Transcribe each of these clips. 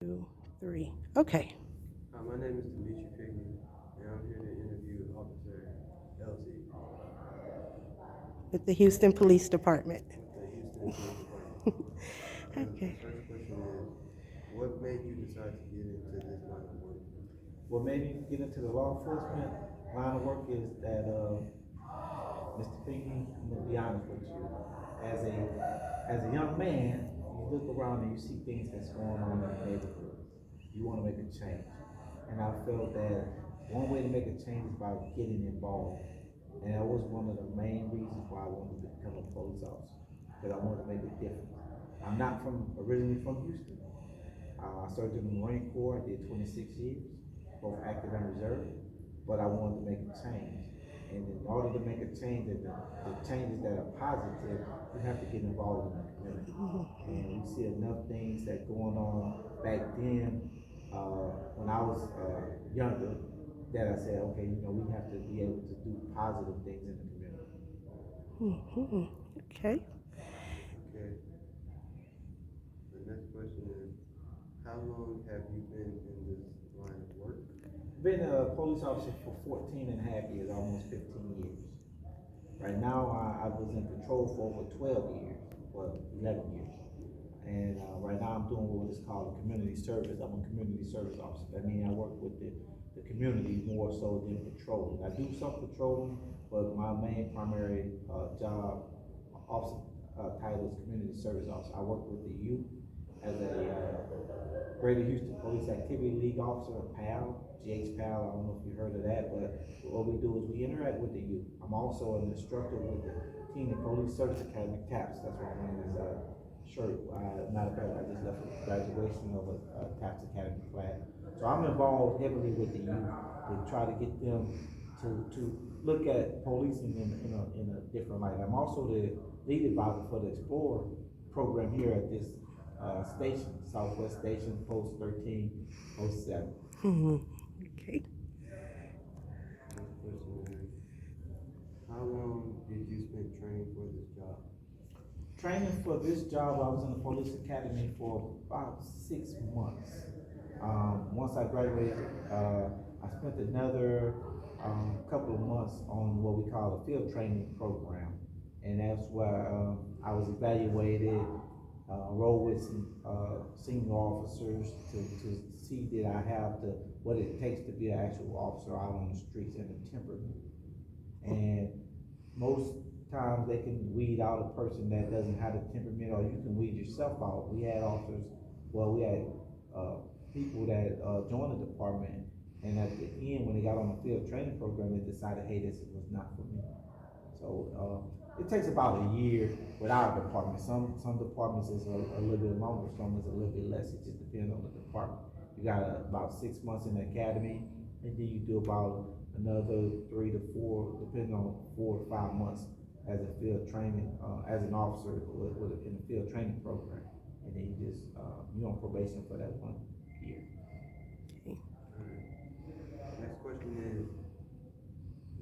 Two, three. Okay. My name is Demitri, and I'm here to interview Officer Elsie With the Houston Police Department. with the Houston Police Department. The Okay. first question is, what made you decide to get into this line of work? What made me get into the law enforcement line of work is that, Mr. Pinckney, I'm gonna be honest with you. As a as a young man, you look around and you see things that's going on in the neighborhood. You want to make a change, and I felt that one way to make a change is by getting involved, and that was one of the main reasons why I wanted to become a police officer because I wanted to make a difference. I'm not from originally from Houston. I served in the Marine Corps. I did 26 years, both active and reserve. But I wanted to make a change. And in order to make a change, the changes that are positive, you have to get involved in the community. And we see enough things that going on back then, when I was younger, that I said, okay, we have to be able to do positive things in the community. Okay. Okay. The next question is, how long have you been in this line of work? Been a police officer for 14 and a half years, almost 15 years. Right now, I was in patrol for over 12 years, well, 11 years. And right now, I'm doing what is called a community service. I'm a community service officer. That means I work with the community more so than patrolling. I do some patrolling, but my main primary job officer title is community service officer. I work with the youth as a Greater Houston Police Activity League officer, a PAL, GH PAL. I don't know if you heard of that, but what we do is we interact with the youth. I'm also an instructor with the Teen and Police Service Academy TAPS. That's why I'm wearing this shirt. Matter of fact, I just left a graduation of a TAPS Academy class. So I'm involved heavily with the youth to try to get them to look at policing in a different light. I'm also the lead advisor for the Explorer program here at this station, Southwest Station, Post 1307. Okay. Next question is, how long did you spend training for this job? Training for this job, I was in the police academy for about 6 months. Once I graduated, I spent another couple of months on what we call a field training program, and that's where I was evaluated, role with some senior officers to see that I have what it takes to be an actual officer out on the streets and the temperament. And most times they can weed out a person that doesn't have the temperament, or you can weed yourself out. We had officers, well, we had people that joined the department, and at the end, when they got on the field training program, they decided, hey, this was not for me. So it takes about a year with our department. Some departments is a little bit longer, some is a little bit less. It just depends on the department. You got about 6 months in the academy, and then you do about another 3 to 4, depending on 4 to 5 months as a field training, as an officer in the field training program, and then you on probation for that 1 year. Next question is,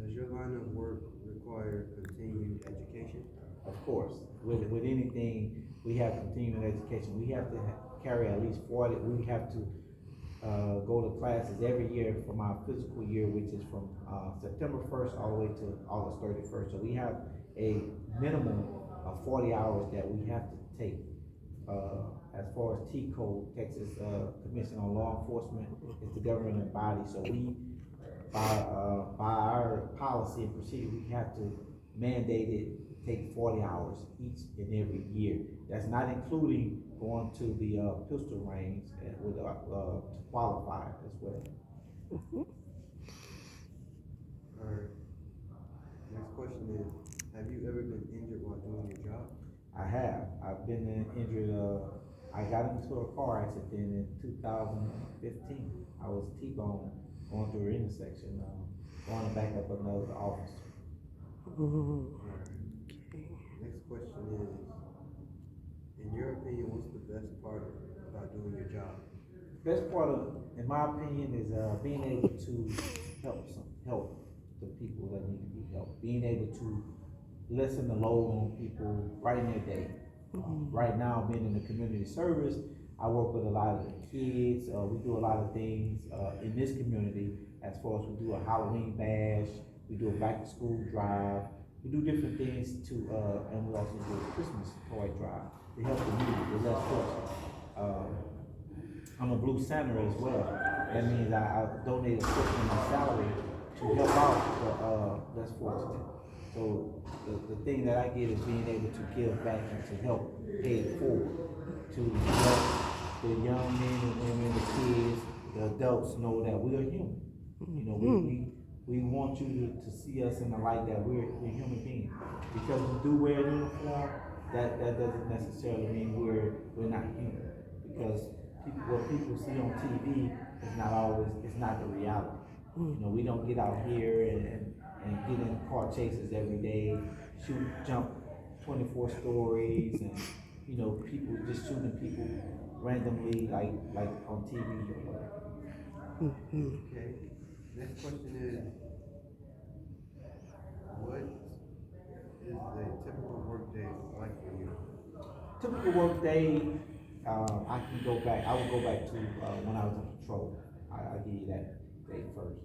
does your line of work require continued education? Of course, with anything, we have continuing education. We have to carry at least 40. We have to go to classes every year from our physical year, which is from September 1st all the way to August 31st. So we have a minimum of 40 hours that we have to take. As far as T-Code, Texas Commission on Law Enforcement, is the governing body. So we, by our policy and procedure, we have to mandate it take 40 hours each and every year. That's not including going to the pistol range with to qualify as well. Alright. Next question is, have you ever been injured while doing your job? I have. I've been injured. I got into a car accident in 2015. I was T-boned going through an intersection, going to back up another officer. Alright. Next question is, in your opinion, what's the best part about doing your job? Best part of, in my opinion, is being able to help the people that need to be helped. Being able to lessen the load on people right in their day. Right now, being in the community service, I work with a lot of the kids, we do a lot of things, in this community, as far as we do a Halloween bash, we do a back to school drive, we do different things to, and we also do a Christmas toy drive to help the needy, the less fortunate. I'm a Blue Center as well. That means I donate a portion of my salary to help out the less fortunate. So the thing that I get is being able to give back and to help pay it forward, to help the young men and women, the kids, the adults know that we are human. You know, we want you to see us in the light that we're human beings. Because we do wear a uniform, that doesn't necessarily mean we're not human. Because what people see on TV is not always, it's not the reality. You know, we don't get out here and get in car chases every day, jump 24 stories, and you know, people just shooting people randomly like on TV or whatever. Okay. Next question is, what is a typical work day like for you? Typical work day, I can go back, I would go back to, when I was in patrol. I'll give you that day first.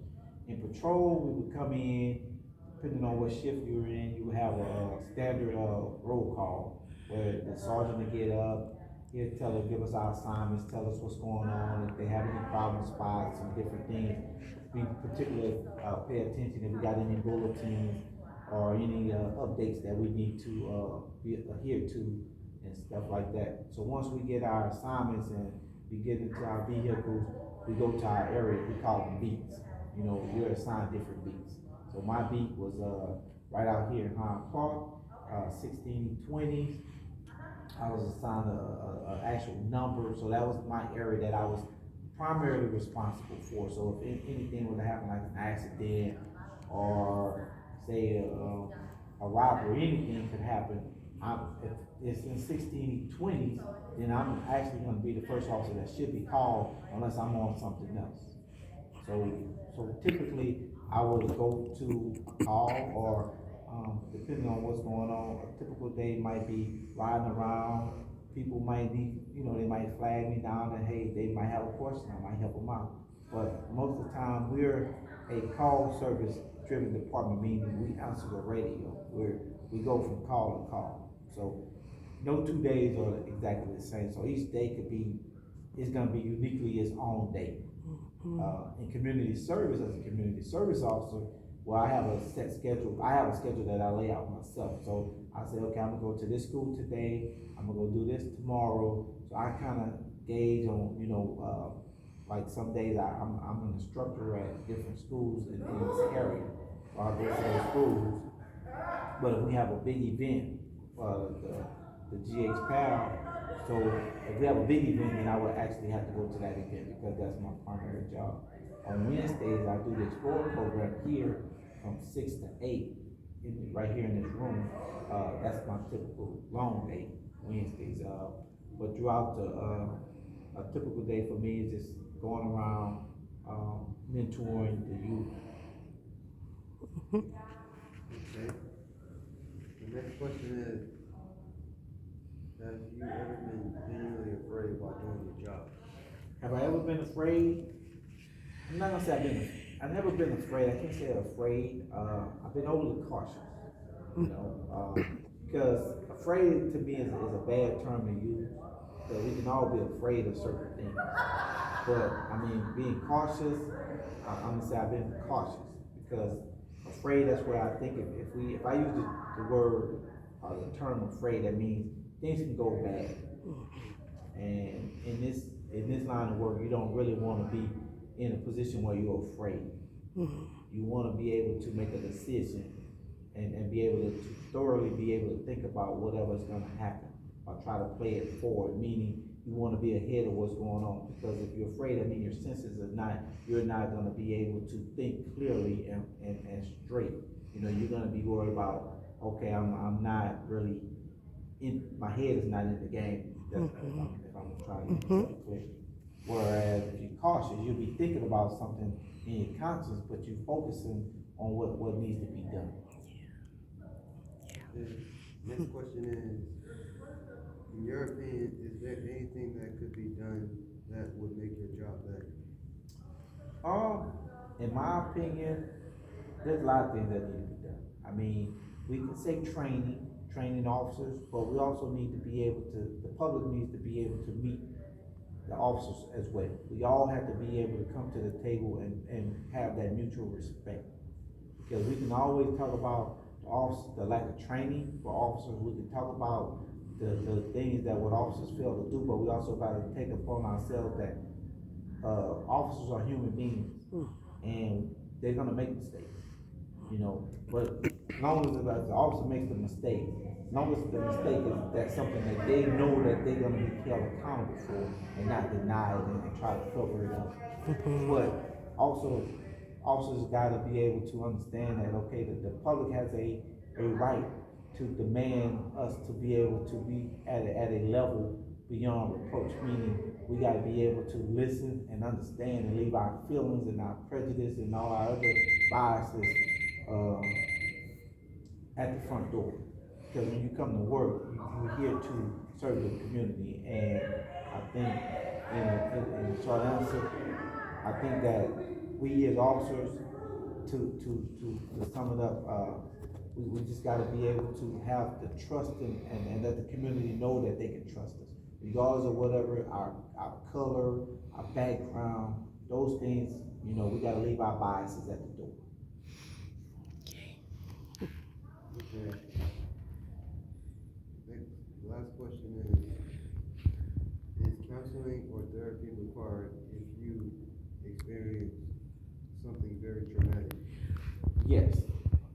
In patrol, we would come in, depending on what shift you were in, you would have a standard, roll call, where the sergeant would get up, he'll give us our assignments, tell us what's going on, if they have any problem spots and different things. We particularly, pay attention if we got any bulletins or any, updates that we need to, be adhered to and stuff like that. So once we get our assignments and we get into our vehicles, we go to our area, we call them beats. You know, we're assigned different beats. So my beat was, right out here in Highland Park, 1620. I was assigned a actual number, so that was my area that I was primarily responsible for. So if anything would happen, like an accident or say a robbery, anything could happen. If it's in 1620s, then I'm actually going to be the first officer that should be called unless I'm on something else. So typically I would go to call or depending on what's going on, a typical day might be riding around. People might need, you know, they might flag me down and hey, they might have a question, I might help them out. But most of the time we're a call service driven department, meaning we answer the radio. We go from call to call. So no 2 days are exactly the same. So each day it's gonna be uniquely its own day. In community service, as a community service officer, well, I have a set schedule. I have a schedule that I lay out myself. So I say, okay, I'm gonna go to this school today. I'm gonna go do this tomorrow. So I kind of gauge on, you know, like some days I'm an instructor at different schools in this area. So I go to those schools. But if we have a big event, the GH PAL, so if we have a big event, then I would actually have to go to that event because that's my primary job. On Wednesdays, I do the Explorer program here from 6 to 8, right here in this room. That's my typical long day, Wednesdays. But throughout a typical day for me is just going around mentoring the youth. Okay. The next question is, have you ever been genuinely afraid while doing your job? Have I ever been afraid? I'm not gonna say I've never been afraid. I can't say afraid. I've been overly cautious, you know, because afraid to me is a bad term to use. Because we can all be afraid of certain things. But I mean, being cautious, I'm gonna say I've been cautious because afraid. That's where I think if I use the word or the term afraid, that means things can go bad. And in this line of work, you don't really want to be in a position where you're afraid. You want to be able to make a decision and be able to thoroughly be able to think about whatever's going to happen or try to play it forward, meaning you want to be ahead of what's going on. Because if you're afraid, I mean your senses are not, you're not going to be able to think clearly and straight. You know, you're going to be worried about, okay, I'm not really my head is not in the game. That's if I'm trying to make something clear. Whereas if you're cautious, you'll be thinking about something in your conscience, but you're focusing on what needs to be done. The next question is, In your opinion, is there anything that could be done that would make your job better? In my opinion, there's a lot of things that need to be done. I mean, we can say training officers, but we also need to be able to, the public needs to be able to meet the officers as well. We all have to be able to come to the table and have that mutual respect. Because we can always talk about the lack of training for officers, we can talk about the things that what officers fail to do, but we also gotta take upon ourselves that, officers are human beings, and they're gonna make mistakes, you know, but as long as the officer makes the mistake, as long as the mistake is that's something that they know that they're gonna be held accountable for and not deny it and try to cover it up. But also, officers gotta be able to understand that, okay, the public has a right to demand us to be able to be at a level beyond reproach, meaning we gotta be able to listen and understand and leave our feelings and our prejudice and all our other biases, um, at the front door. Because when you come to work, you're here to serve the community, and I think, in short answer, I think that we as officers, to sum it up, we just gotta be able to have the trust and let the community know that they can trust us. Regardless of whatever our color, our background, those things, you know, we gotta leave our biases at the door. Okay. The last question is counseling or therapy required if you experience something very traumatic? Yes,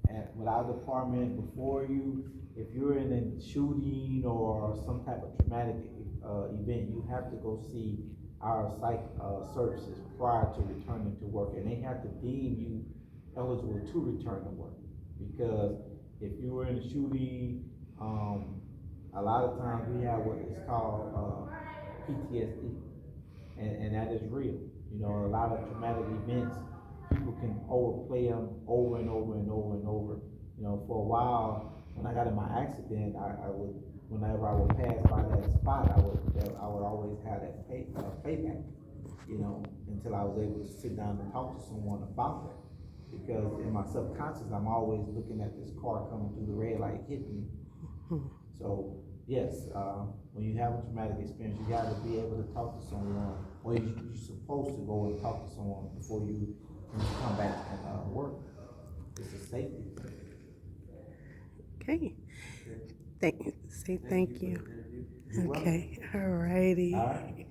and with our department, before you, if you're in a shooting or some type of traumatic, event, you have to go see our psych, services prior to returning to work, and they have to deem you eligible to return to work. Because if you were in a shooting, a lot of times we have what is called, PTSD, and that is real. You know, a lot of traumatic events, people can overplay them over and over and over and over. You know, for a while, when I got in my accident, I would, whenever I would pass by that spot, I would always have that playback, you know, until I was able to sit down and talk to someone about that. Because in my subconscious, I'm always looking at this car coming through the red light hitting me. So, yes, when you have a traumatic experience, you gotta be able to talk to someone, or you're supposed to go and talk to someone before you can come back and, work. It's a safety thing. Okay. Say thank you. For the interview. You're welcome. Okay, all righty. All right.